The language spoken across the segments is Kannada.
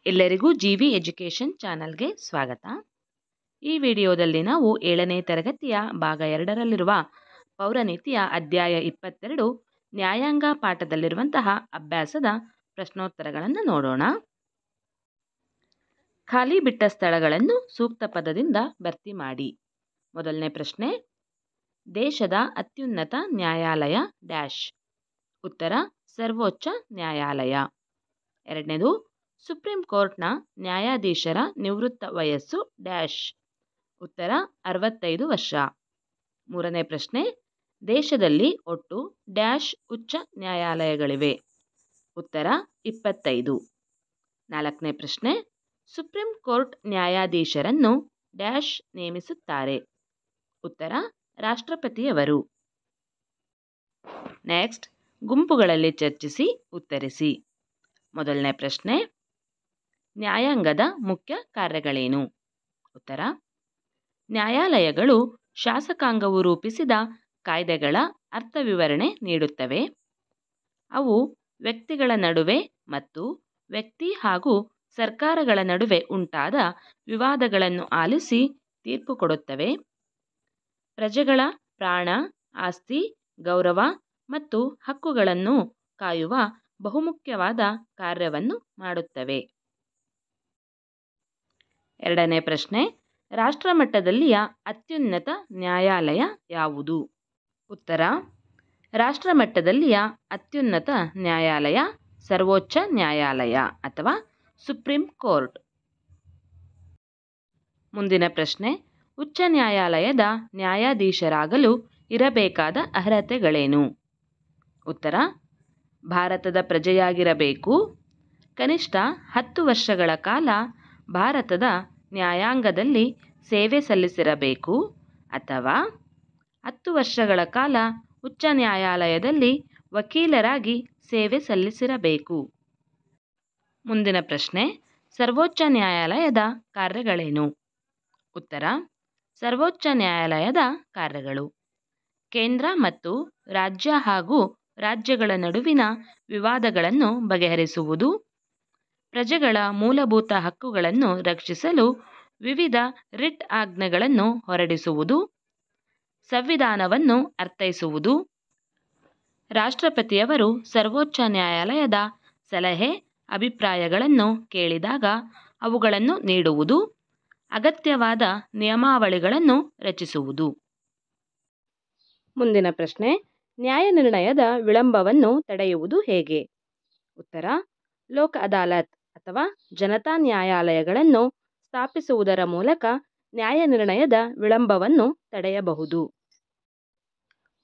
ಎಲ್ಲರಿಗೂ ಜಿವಿ ಎಜುಕೇಷನ್ ಚಾನಲ್ಗೆ ಸ್ವಾಗತ. ಈ ವಿಡಿಯೋದಲ್ಲಿ ನಾವು 7ನೇ ತರಗತಿಯ ಭಾಗ 2ರಲ್ಲಿರುವ ಪೌರನೀತಿಯ ಅಧ್ಯಾಯ 22 ನ್ಯಾಯಾಂಗ ಪಾಠದಲ್ಲಿರುವಂತಹ ಅಭ್ಯಾಸದ ಪ್ರಶ್ನೋತ್ತರಗಳನ್ನು ನೋಡೋಣ. ಖಾಲಿ ಬಿಟ್ಟ ಸ್ಥಳಗಳನ್ನು ಸೂಕ್ತ ಪದದಿಂದ ಭರ್ತಿ ಮಾಡಿ. ಮೊದಲನೇ ಪ್ರಶ್ನೆ, ದೇಶದ ಅತ್ಯುನ್ನತ ನ್ಯಾಯಾಲಯ ಡ್ಯಾಶ್. ಉತ್ತರ, ಸರ್ವೋಚ್ಚ ನ್ಯಾಯಾಲಯ. ಎರಡನೇದು, ಸುಪ್ರೀಂ ಕೋರ್ಟ್ನ ನ್ಯಾಯಾಧೀಶರ ನಿವೃತ್ತ ವಯಸ್ಸು ಡ್ಯಾಶ್. ಉತ್ತರ, 65 ವರ್ಷ. ಮೂರನೇ ಪ್ರಶ್ನೆ, ದೇಶದಲ್ಲಿ ಒಟ್ಟು ಡ್ಯಾಶ್ ಉಚ್ಚ ನ್ಯಾಯಾಲಯಗಳಿವೆ. ಉತ್ತರ, 25. ನಾಲ್ಕನೇ ಪ್ರಶ್ನೆ, ಸುಪ್ರೀಂ ಕೋರ್ಟ್ ನ್ಯಾಯಾಧೀಶರನ್ನು ಡ್ಯಾಶ್ ನೇಮಿಸುತ್ತಾರೆ. ಉತ್ತರ, ರಾಷ್ಟ್ರಪತಿಯವರು. ನೆಕ್ಸ್ಟ್, ಗುಂಪುಗಳಲ್ಲಿ ಚರ್ಚಿಸಿ ಉತ್ತರಿಸಿ. ಮೊದಲನೇ ಪ್ರಶ್ನೆ, ನ್ಯಾಯಾಂಗದ ಮುಖ್ಯ ಕಾರ್ಯಗಳೇನು? ಉತ್ತರ, ನ್ಯಾಯಾಲಯಗಳು ಶಾಸಕಾಂಗವು ರೂಪಿಸಿದ ಕಾಯ್ದೆಗಳ ಅರ್ಥವಿವರಣೆ ನೀಡುತ್ತವೆ. ಅವು ವ್ಯಕ್ತಿಗಳ ನಡುವೆ ಮತ್ತು ವ್ಯಕ್ತಿ ಹಾಗೂ ಸರ್ಕಾರಗಳ ನಡುವೆ ಉಂಟಾದ ವಿವಾದಗಳನ್ನು ಆಲಿಸಿ ತೀರ್ಪು ಕೊಡುತ್ತವೆ. ಪ್ರಜೆಗಳ ಪ್ರಾಣ, ಆಸ್ತಿ, ಗೌರವ ಮತ್ತು ಹಕ್ಕುಗಳನ್ನು ಕಾಯುವ ಬಹುಮುಖ್ಯವಾದ ಕಾರ್ಯವನ್ನು ಮಾಡುತ್ತವೆ. ಎರಡನೇ ಪ್ರಶ್ನೆ, ರಾಷ್ಟ್ರಮಟ್ಟದಲ್ಲಿಯ ಅತ್ಯುನ್ನತ ನ್ಯಾಯಾಲಯ ಯಾವುದು? ಉತ್ತರ, ರಾಷ್ಟ್ರಮಟ್ಟದಲ್ಲಿಯ ಅತ್ಯುನ್ನತ ನ್ಯಾಯಾಲಯ ಸರ್ವೋಚ್ಚ ನ್ಯಾಯಾಲಯ ಅಥವಾ ಸುಪ್ರೀಂ ಕೋರ್ಟ್. ಮುಂದಿನ ಪ್ರಶ್ನೆ, ಉಚ್ಚ ನ್ಯಾಯಾಲಯದ ನ್ಯಾಯಾಧೀಶರಾಗಲು ಇರಬೇಕಾದ ಅರ್ಹತೆಗಳೇನು? ಉತ್ತರ, ಭಾರತದ ಪ್ರಜೆಯಾಗಿರಬೇಕು, ಕನಿಷ್ಠ 10 ವರ್ಷಗಳ ಕಾಲ ಭಾರತದ ನ್ಯಾಯಾಂಗದಲ್ಲಿ ಸೇವೆ ಸಲ್ಲಿಸಿರಬೇಕು ಅಥವಾ 10 ವರ್ಷಗಳ ಕಾಲ ಉಚ್ಚ ನ್ಯಾಯಾಲಯದಲ್ಲಿ ವಕೀಲರಾಗಿ ಸೇವೆ ಸಲ್ಲಿಸಿರಬೇಕು. ಮುಂದಿನ ಪ್ರಶ್ನೆ, ಸರ್ವೋಚ್ಚ ನ್ಯಾಯಾಲಯದ ಕಾರ್ಯಗಳೇನು? ಉತ್ತರ, ಸರ್ವೋಚ್ಚ ನ್ಯಾಯಾಲಯದ ಕಾರ್ಯಗಳು ಕೇಂದ್ರ ಮತ್ತು ರಾಜ್ಯ ಹಾಗೂ ರಾಜ್ಯಗಳ ನಡುವಿನ ವಿವಾದಗಳನ್ನು ಬಗೆಹರಿಸುವುದು, ಪ್ರಜೆಗಳ ಮೂಲಭೂತ ಹಕ್ಕುಗಳನ್ನು ರಕ್ಷಿಸಲು ವಿವಿಧ ರಿಟ್ ಆಜ್ಞೆಗಳನ್ನು ಹೊರಡಿಸುವುದು, ಸಂವಿಧಾನವನ್ನು ಅರ್ಥೈಸುವುದು, ರಾಷ್ಟ್ರಪತಿಯವರು ಸರ್ವೋಚ್ಚ ನ್ಯಾಯಾಲಯದ ಸಲಹೆ ಅಭಿಪ್ರಾಯಗಳನ್ನು ಕೇಳಿದಾಗ ಅವುಗಳನ್ನು ನೀಡುವುದು, ಅಗತ್ಯವಾದ ನಿಯಮಾವಳಿಗಳನ್ನು ರಚಿಸುವುದು. ಮುಂದಿನ ಪ್ರಶ್ನೆ, ನ್ಯಾಯನಿರ್ಣಯದ ವಿಳಂಬವನ್ನು ತಡೆಯುವುದು ಹೇಗೆ? ಉತ್ತರ, ಲೋಕ್ ಅದಾಲತ್ ಅಥವಾ ಜನತಾ ನ್ಯಾಯಾಲಯಗಳನ್ನು ಸ್ಥಾಪಿಸುವುದರ ಮೂಲಕ ನ್ಯಾಯನಿರ್ಣಯದ ವಿಳಂಬವನ್ನು ತಡೆಯಬಹುದು.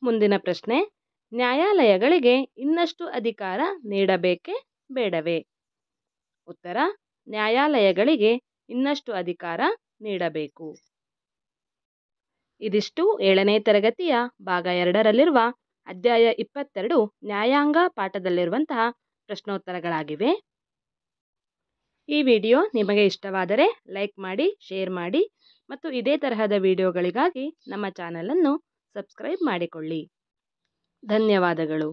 ಮುಂದಿನ ಪ್ರಶ್ನೆ, ನ್ಯಾಯಾಲಯಗಳಿಗೆ ಇನ್ನಷ್ಟು ಅಧಿಕಾರ ನೀಡಬೇಕೇ ಬೇಡವೇ? ಉತ್ತರ, ನ್ಯಾಯಾಲಯಗಳಿಗೆ ಇನ್ನಷ್ಟು ಅಧಿಕಾರ ನೀಡಬೇಕು. ಇದಿಷ್ಟು 7ನೇ ತರಗತಿಯ ಭಾಗ 2ರಲ್ಲಿರುವ ಅಧ್ಯಾಯ 22 ನ್ಯಾಯಾಂಗ ಪಾಠದಲ್ಲಿರುವಂತಹ ಪ್ರಶ್ನೋತ್ತರಗಳಾಗಿವೆ. ಈ ವಿಡಿಯೋ ನಿಮಗೆ ಇಷ್ಟವಾದರೆ ಲೈಕ್ ಮಾಡಿ, ಶೇರ್ ಮಾಡಿ ಮತ್ತು ಇದೇ ತರಹದ ವಿಡಿಯೋಗಳಿಗಾಗಿ ನಮ್ಮ ಚಾನಲನ್ನು ಸಬ್ಸ್ಕ್ರೈಬ್ ಮಾಡಿಕೊಳ್ಳಿ. ಧನ್ಯವಾದಗಳು.